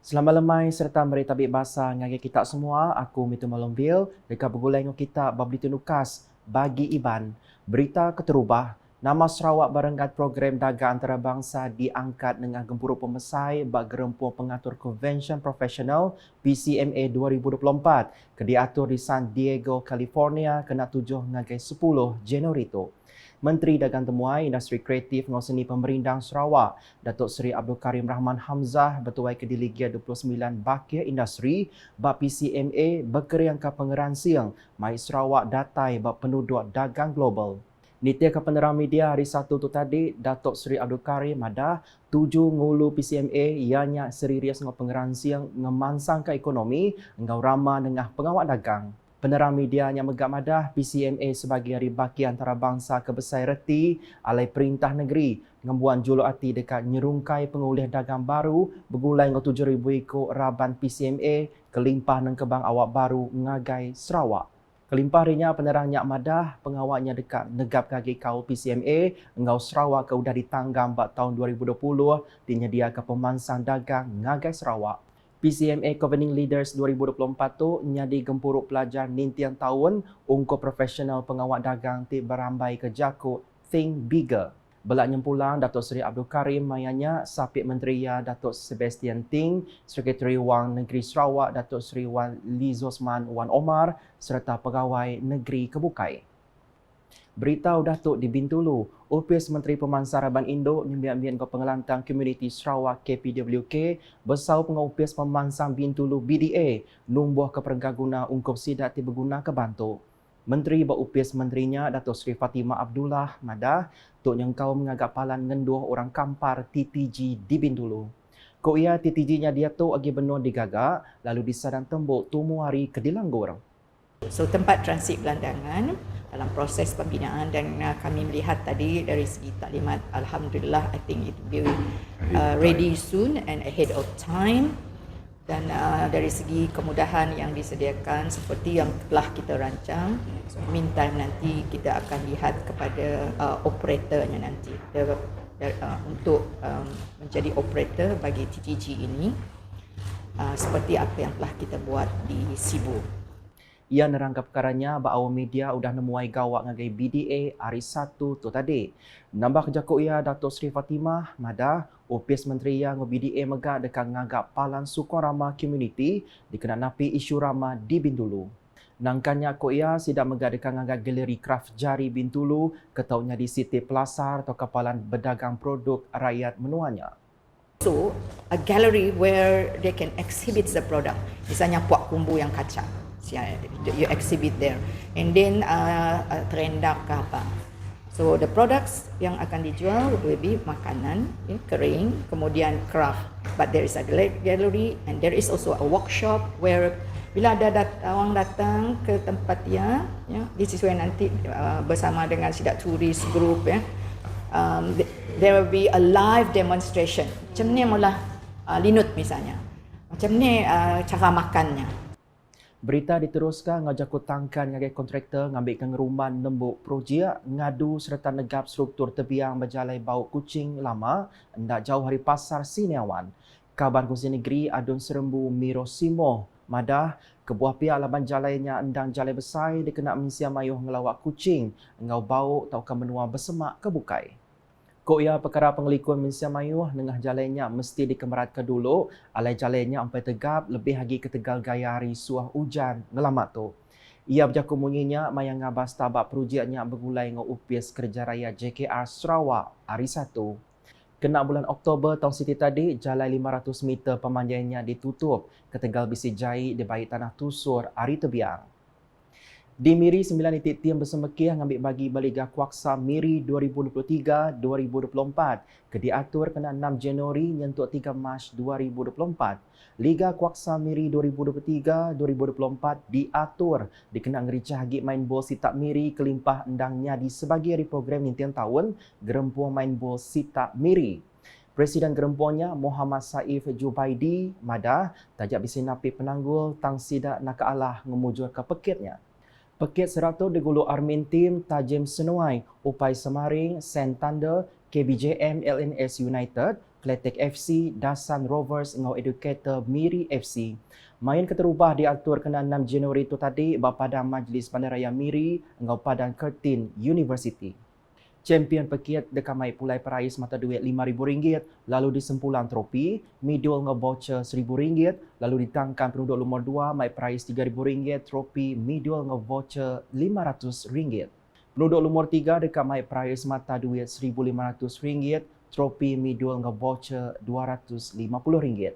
Selamat lemai serta meritabik bahasa ngagi kita semua. Aku Mitu Malombil dekat bergulai dengan kita babli tunukas bagi Iban. Berita keterubah. Nama Sarawak Barangkat Program Dagang Antarabangsa diangkat dengan gempuruk pemesai bak gerempuan pengatur Convention Professional PCMA 2024 ke diatur di San Diego, California kena 7 ngagai 10 Januari itu. Menteri Dagang Temuai Industri Kreatif dengan Seni Pemerintah Sarawak, Datuk Seri Abdul Karim Rahman Hamzah bertuai ke Diligia 29 Bakir Industri bab PCMA berkeriang ke pengeran siang mai Sarawak datai bab penduduk dagang global. Nitia ke penerang media hari Sabtu tu tadi, Datuk Seri Abdul Karim ada 7 ngulu PCMA ianya serius dengan pengeran siang ngemansang ke ekonomi ngau ramah dengan pengawal dagang. Penerang media yang megak madah PCMA sebagai hari baki antarabangsa kebesar reti alai perintah negeri ngembuan julu hati dekat nyerungkai pengulih dagang baru bergulai dengan 7,000 ekor raban PCMA kelimpah dan kebang awak baru ngagai Sarawak. Kelimpah rinya penerang nyak madah pengawaknya dekat negap kaki kau PCMA ngau Sarawak ke udah ditanggam bak tahun 2020 dinyedia ke pemansang dagang ngagai Sarawak. PCMA Governing Leaders 2024 tu nyadi gempuruk pelajar nintian tahun ungkup profesional pengawal dagang ti berambai ke Jakut Think Bigger. Belak nyempulang Datuk Seri Abdul Karim mayanya Sapit Menteri Ya Datuk Sebastian Ting, Sekretari Wang Negeri Sarawak Datuk Seri Wan Lizosman Wan Omar serta pegawai negeri Kebukai. Berita Datuk di Bintulu, Ofis Menteri Pemansaraban Indo nyembian-bian ke pengelantang Komuniti Sarawak KPWK bersau pengopis pemansang Bintulu BDA numbuh ke pergaguna ungkup sidak ti berguna ke bantu. Menteri berupis menterinya Datuk Seri Fatimah Abdullah Madah tuk nyengkau mengagak palan ngenduh orang kampar TTG di Bintulu. Ko ia TTG-nya dia tu agi benua digagak lalu disadang tembuk tumuari ke Dilanggur. So tempat transit gelandangan dalam proses pembinaan dan kami melihat tadi dari segi taklimat, alhamdulillah I think it will be ready soon and ahead of time, dan dari segi kemudahan yang disediakan seperti yang telah kita rancang, so meantime nanti kita akan lihat kepada operatornya nanti untuk menjadi operator bagi TTG ini seperti apa yang telah kita buat di Sibu. Ia nerangkap perkaranya bahawa media udah nemuai gawak ngagai BDA hari Sabtu tu tadi. Nambah kejakut ia Datuk Seri Fatimah Madah, Ofis Menteri yang BDA megak dekat ngagak palan sukong ramah komuniti dikenal napi isu ramah di Bintulu. Nangkannya ko ia sidak megak dekat ngagak galeri kraft jari Bintulu ketaunya di Siti Pelasar atau kapalan berdagang produk rakyat menuanya. So, a gallery where they can exhibit the product. Misalnya puak kumbu yang kacang. You exhibit there, and then terendak ke apa. So the products yang akan dijual will be makanan, kering, kemudian craft. But there is a gallery and there is also a workshop where bila ada orang datang ke tempat dia, this is where nanti bersama dengan sidak turis group there will be a live demonstration. Macam ni mula linut misalnya. Macam ni cara makannya. Berita diteruskan ngajakut tangkan ngagai kontraktor ngambilkan rumah nembuk projek ngadu serta negap struktur tebiang berjalai bau kucing lama ndak jauh hari pasar Siniawan. Kabar Kongsi Negeri Adun Serembu Miro Simo Madah kebuah pihak laban jalainya endang jalai besar dikena mensia mayuh ngelawak kucing ngau bau tau ke menua bersemak kebukai. Ko ia perkara pengelikun mensia mayuh nengah jalannya mesti dikemerat ke dulu alai jalannya sampai tegap lebih lagi ke tegal gaya hari suah hujan ngelamat tu. Ia berjaku munyinya mayang ngabas tabak projeknya bergulai dengan upis kerja raya JKR Sarawak hari Sabtu. Kena bulan Oktober tahun siti tadi, jalan 500 meter pemanjangnya ditutup ke tegal bisi jai di baik tanah tusur hari tebiang. Di Miri 9 titik tiang bersemekih ngambil bagi Liga Kuaksa Miri 2023-2024 ke diatur kena 6 Januari nyentuk 3 Mac 2024. Liga Kuaksa Miri 2023-2024 diatur dikena ngericah hagi main bol sitak Miri kelimpah endangnya di sebagai hari program nintian tahun gerempuan main bol sitak Miri. Presiden gerempuannya Muhammad Saif Jubaidi Madah tajak bisi napi penanggul tang sidak nak alah ngemujur ke pekitnya. Pekit 100 digulu Armin Tim, Tajim Senuai, Upai Semaring, Sen Tanda, KBJM LNS United, Kletek FC, Dasan Rovers ngau Educator Miri FC. Main keterubah diatur kena 6 Januari itu tadi Bapadan Majlis Bandaraya Miri ngau Padang Kertin University. Champion pekiat dekat mai pulai perais mata duit RM5,000, lalu disempulan tropi, middle ngau voucher RM1,000, lalu ditangkan penduduk nomor 2 mai perais RM3,000, tropi middle ngau voucher RM500. Penduduk nomor 3 dekat mai perais mata duit RM1,500, tropi middle ngau voucher RM250.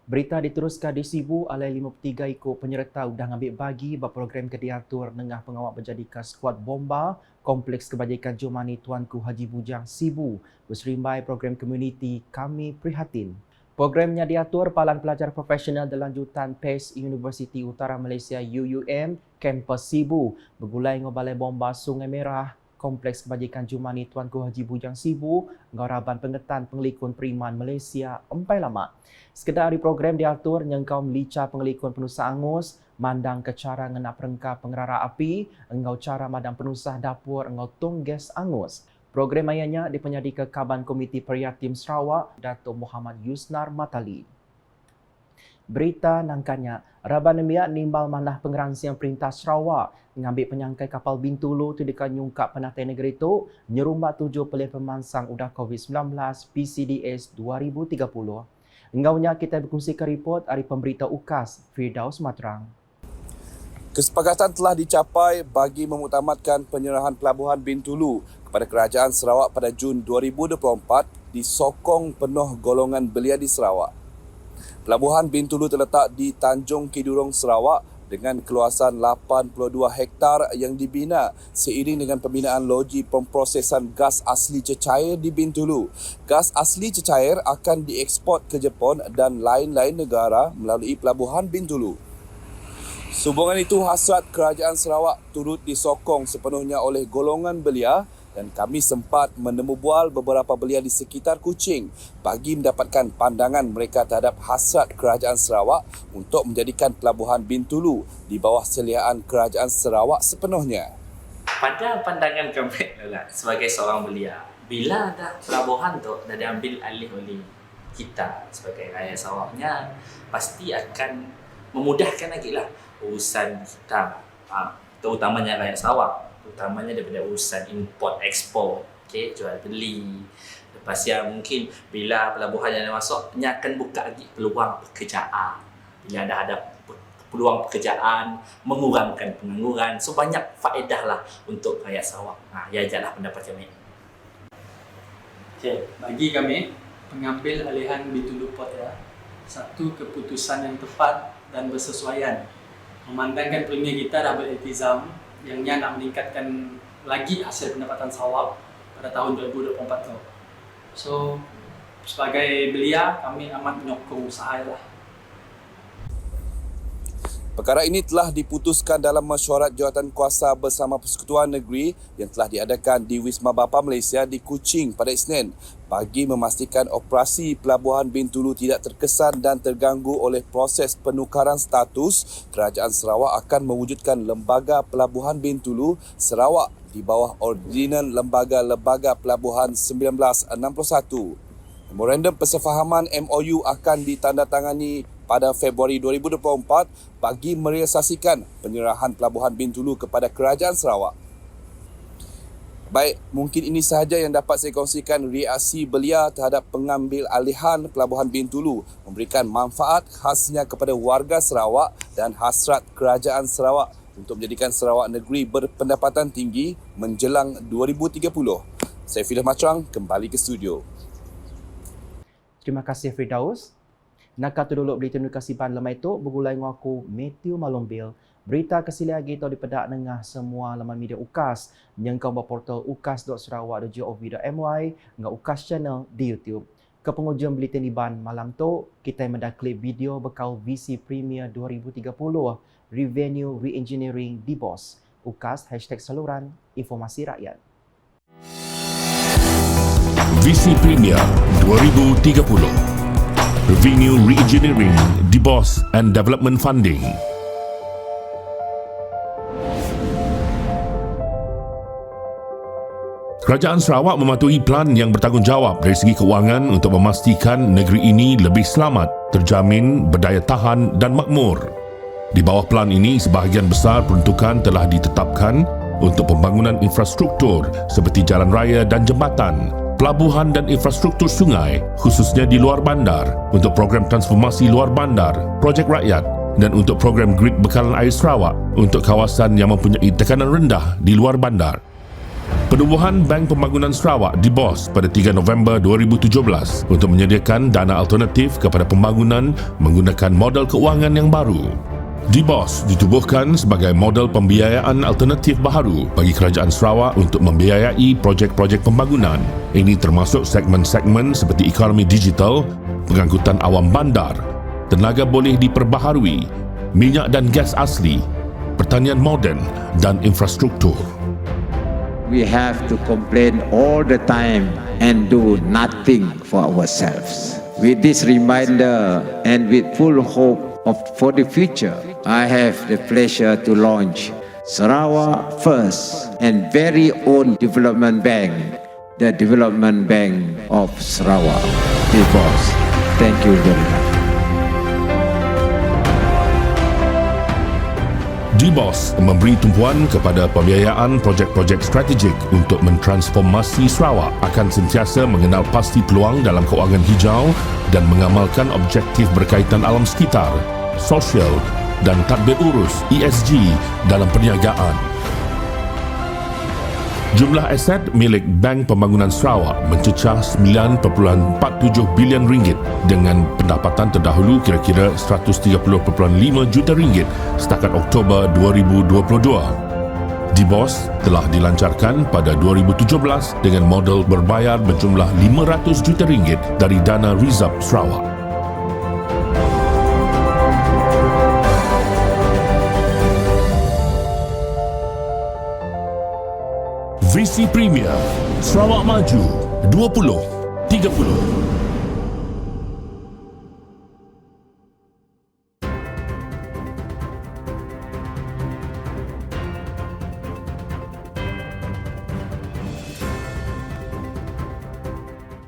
Berita diteruskan di Sibu, alai 53 ikut penyerta sudah ngambil bagi berprogram kediatur nengah pengawal berjadikan skuad bomba Kompleks Kebajikan Jomani Tuanku Haji Bujang Sibu berserimbai program komuniti Kami Prihatin. Programnya diatur palan pelajar profesional dan lanjutan PACE Universiti Utara Malaysia UUM Kampus Sibu bergulai dengan Balai Bomba Sungai Merah Kompleks Kebajikan Jomani Tuanku Haji Bujang Sibu ngaraban pengetan pengelikun periman Malaysia empai lama. Sekedar di program diatur nyengkau melica pengelikun penusah angus, mandang ke cara ngena perengkap pengerara api, engau cara madang penusah dapur engau tung gas angus. Program ayahnya dipenyadi ke Kaban Komiti Prihatin Sarawak, Dato' Muhammad Yusnar Matali. Berita nangkanya, Raban Nemiak nimbal manah pengeransian Perintah Sarawak mengambil penyangkai kapal Bintulu tu dekat nyungkap penatai negeri itu nyerumbat 7 pelih pemansang udah COVID-19 PCDS 2030. Engaunya kita berkongsikan report dari pemberita UKAS Firdaus Matrang. Kesepakatan telah dicapai bagi memuktamadkan penyerahan Pelabuhan Bintulu kepada Kerajaan Sarawak pada Jun 2024 disokong penuh golongan belia di Sarawak. Pelabuhan Bintulu terletak di Tanjung Kidurong, Sarawak dengan keluasan 82 hektar yang dibina seiring dengan pembinaan loji pemprosesan gas asli cecair di Bintulu. Gas asli cecair akan dieksport ke Jepun dan lain-lain negara melalui Pelabuhan Bintulu. Sehubungan itu, hasrat Kerajaan Sarawak turut disokong sepenuhnya oleh golongan belia dan kami sempat menemu bual beberapa belia di sekitar Kuching bagi mendapatkan pandangan mereka terhadap hasrat Kerajaan Sarawak untuk menjadikan Pelabuhan Bintulu di bawah seliaan Kerajaan Sarawak sepenuhnya. Pada pandangan kami sebagai seorang belia, bila dah pelabuhan tu dah diambil alih oleh kita sebagai rakyat Sarawaknya, pasti akan memudahkan lagi lah urusan kita, terutamanya rakyat Sarawak, terutamanya daripada urusan import ekspor, jual beli. Lepas yang mungkin bila pelabuhan yang masuk, ia akan buka lagi peluang pekerjaan. Bila dah ada peluang pekerjaan, mengurangkan pengangguran, so banyak faedah lah untuk rakyat Sarawak. Ya ajalah pendapat kami. Bagi kami, pengambil alihan Bintulu Port satu keputusan yang tepat dan bersesuaian. Memandangkan premier kita dah beriltizam yang nak meningkatkan lagi hasil pendapatan Sarawak pada tahun 2024 tu. So, sebagai belia, kami amat menyokong usaha lah. Perkara ini telah diputuskan dalam mesyuarat jawatankuasa bersama Persekutuan Negeri yang telah diadakan di Wisma Bapa Malaysia di Kuching pada Isnin bagi memastikan operasi Pelabuhan Bintulu tidak terkesan dan terganggu oleh proses penukaran status. Kerajaan Sarawak akan mewujudkan Lembaga Pelabuhan Bintulu Sarawak di bawah Ordinan Lembaga-Lembaga Pelabuhan 1961. Memorandum persefahaman MOU akan ditandatangani pada Februari 2024 bagi merealisasikan penyerahan Pelabuhan Bintulu kepada Kerajaan Sarawak. Baik, mungkin ini sahaja yang dapat saya kongsikan reaksi belia terhadap pengambil alihan Pelabuhan Bintulu memberikan manfaat khasnya kepada warga Sarawak dan hasrat Kerajaan Sarawak untuk menjadikan Sarawak negeri berpendapatan tinggi menjelang 2030. Saya Firdaus Matrang, kembali ke studio. Terima kasih Firdaus. Nak kata dulu berita nukasiban lemai tu bergulai dengan aku Matthew Malombil. Berita kesili lagi tu dipedak nengah semua laman media UKAS nyengkau berportal ukas.sarawak.gov.my dengan UKAS channel di YouTube. Ke penghujung buletin Iban malam tu, kita mendak klip video bekal VC Premier 2030 Revenue Reengineering di BOS. UKAS #saluran informasi rakyat. VC Premier 2030 Revenue Reengineering, DBOS and Development Funding. Kerajaan Sarawak mematuhi plan yang bertanggungjawab dari segi kewangan untuk memastikan negeri ini lebih selamat, terjamin, berdaya tahan dan makmur. Di bawah plan ini, sebahagian besar peruntukan telah ditetapkan untuk pembangunan infrastruktur seperti jalan raya dan jambatan, pelabuhan dan infrastruktur sungai, khususnya di luar bandar, untuk program transformasi luar bandar, projek rakyat dan untuk program grid bekalan air Sarawak untuk kawasan yang mempunyai tekanan rendah di luar bandar. Penubuhan Bank Pembangunan Sarawak DBOS pada 3 November 2017 untuk menyediakan dana alternatif kepada pembangunan menggunakan model keuangan yang baru. DBOS ditubuhkan sebagai model pembiayaan alternatif baharu bagi Kerajaan Sarawak untuk membiayai projek-projek pembangunan. Ini termasuk segmen-segmen seperti ekonomi digital, pengangkutan awam bandar, tenaga boleh diperbaharui, minyak dan gas asli, pertanian moden dan infrastruktur. We have to complain all the time and do nothing for ourselves. With this reminder and with full hope for the future, I have the pleasure to launch Sarawak First and very own development bank, the Development Bank of Sarawak, DBOS. Thank you very much. DBOS memberi tumpuan kepada pembiayaan projek-projek strategik untuk mentransformasi Sarawak, akan sentiasa mengenal pasti peluang dalam kewangan hijau dan mengamalkan objektif berkaitan alam sekitar, sosial dan tadbir urus ESG dalam perniagaan. Jumlah aset milik Bank Pembangunan Sarawak mencecah 9.47 bilion ringgit dengan pendapatan terdahulu kira-kira 130.5 juta ringgit setakat Oktober 2022. DBOS telah dilancarkan pada 2017 dengan model berbayar berjumlah 500 juta ringgit dari dana Rizab Sarawak. Visi Premier Sarawak Maju 2030.